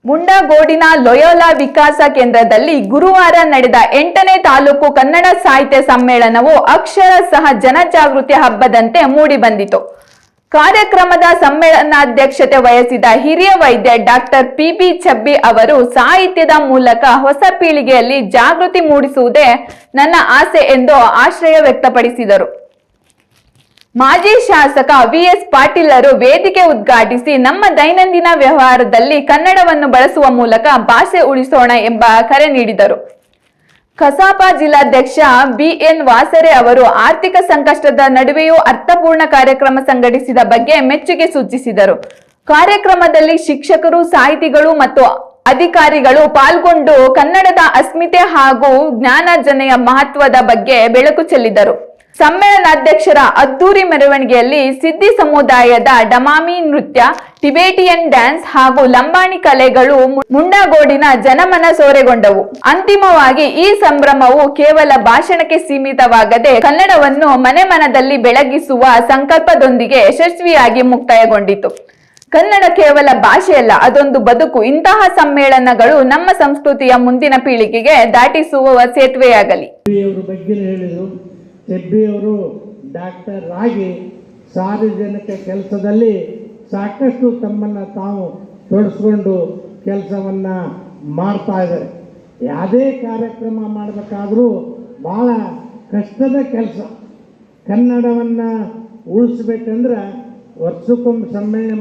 ಮುಂಡಗೋಡಿನ Loyola ವಿಕಾಸ ಕೇಂದ್ರದಲ್ಲಿ ಗುರುವಾರ ನಡೆದ 8ನೇ ತಾಲೂಕು ಕನ್ನಡ ಸಾಹಿತ್ಯ ಸಮ್ಮೇಳನವು ಅಕ್ಷರಶಃ ಜನಜಾಗೃತಿ ಹಬ್ಬದಂತೆ ಮೂಡಿಬಂದಿತು. ಕಾರ್ಯಕ್ರಮದ ಸಮ್ಮೇಳನಾಧ್ಯಕ್ಷತೆ ವಹಿಸಿದ ಹಿರಿಯ ವೈದ್ಯ ಡಾಕ್ಟರ್ ಪಿ.ಬಿ. ಚಬ್ಬಿ ಅವರು ಸಾಹಿತ್ಯದ ಮೂಲಕ ಹೊಸ ಪೀಳಿಗೆಯಲ್ಲಿ ಜಾಗೃತಿ ಮೂಡಿಸುವುದೇ ನನ್ನ ಆಸೆ ಎಂದು ಆಶಯ ವ್ಯಕ್ತಪಡಿಸಿದರು. ಮಾಜಿ ಶಾಸಕ ವಿ.ಎಸ್. ಪಾಟೀಲರು ವೇದಿಕೆ ಉದ್ಘಾಟಿಸಿ ನಮ್ಮ ದೈನಂದಿನ ವ್ಯವಹಾರದಲ್ಲಿ ಕನ್ನಡವನ್ನು ಬಳಸುವ ಮೂಲಕ ಭಾಷೆ ಉಳಿಸೋಣ ಎಂಬ ಕರೆ ನೀಡಿದರು. ಕಸಾಪ ಜಿಲ್ಲಾಧ್ಯಕ್ಷ ಬಿ.ಎನ್. ವಾಸರೆ ಅವರು ಆರ್ಥಿಕ ಸಂಕಷ್ಟದ ನಡುವೆಯೂ ಅರ್ಥಪೂರ್ಣ ಕಾರ್ಯಕ್ರಮ ಸಂಘಟಿಸಿದ ಬಗ್ಗೆ ಮೆಚ್ಚುಗೆ ಸೂಚಿಸಿದರು. ಕಾರ್ಯಕ್ರಮದಲ್ಲಿ ಶಿಕ್ಷಕರು, ಸಾಹಿತಿಗಳು ಮತ್ತು ಅಧಿಕಾರಿಗಳು ಪಾಲ್ಗೊಂಡು ಕನ್ನಡದ ಅಸ್ಮಿತೆ ಹಾಗೂ ಜ್ಞಾನಾರ್ಜನೆಯ ಮಹತ್ವದ ಬಗ್ಗೆ ಬೆಳಕು ಚೆಲ್ಲಿದರು. ಸಮ್ಮೇಳನಾಧ್ಯಕ್ಷರ ಅದ್ದೂರಿ ಮೆರವಣಿಗೆಯಲ್ಲಿ ಸಿದ್ದಿ ಸಮುದಾಯದ ಡಮಾಮಿ ನೃತ್ಯ, ಟಿಬೇಟಿಯನ್ ಡ್ಯಾನ್ಸ್ ಹಾಗೂ ಲಂಬಾಣಿ ಕಲೆಗಳು ಮುಂಡಗೋಡಿನ ಜನಮನ ಸೂರೆಗೊಂಡವು. ಅಂತಿಮವಾಗಿ ಈ ಸಂಭ್ರಮವು ಕೇವಲ ಭಾಷಣಕ್ಕೆ ಸೀಮಿತವಾಗದೆ ಕನ್ನಡವನ್ನು ಮನೆ ಮನದಲ್ಲಿ ಬೆಳಗಿಸುವ ಸಂಕಲ್ಪದೊಂದಿಗೆ ಯಶಸ್ವಿಯಾಗಿ ಮುಕ್ತಾಯಗೊಂಡಿತು. ಕನ್ನಡ ಕೇವಲ ಭಾಷೆಯಲ್ಲ, ಅದೊಂದು ಬದುಕು. ಇಂತಹ ಸಮ್ಮೇಳನಗಳು ನಮ್ಮ ಸಂಸ್ಕೃತಿಯ ಮುಂದಿನ ಪೀಳಿಗೆಗೆ ದಾಟಿಸುವ ಸೇತುವೆಯಾಗಲಿ. ಚೆಬ್ಬಿಯವರು ಡಾಕ್ಟರ್ ಆಗಿ ಸಾರ್ವಜನಿಕ ಕೆಲಸದಲ್ಲಿ ಸಾಕಷ್ಟು ತಮ್ಮನ್ನು ತಾವು ತೊಡಸ್ಕೊಂಡು ಕೆಲಸವನ್ನು ಮಾಡ್ತಾ ಇದ್ದಾರೆ. ಯಾವುದೇ ಕಾರ್ಯಕ್ರಮ ಮಾಡಬೇಕಾದ್ರೂ ಭಾಳ ಕಷ್ಟದ ಕೆಲಸ. ಕನ್ನಡವನ್ನು ಉಳಿಸ್ಬೇಕಂದ್ರೆ ವರ್ಷಕ್ಕೊಮ್ಮೆ ಸಮ್ಮೇಳನ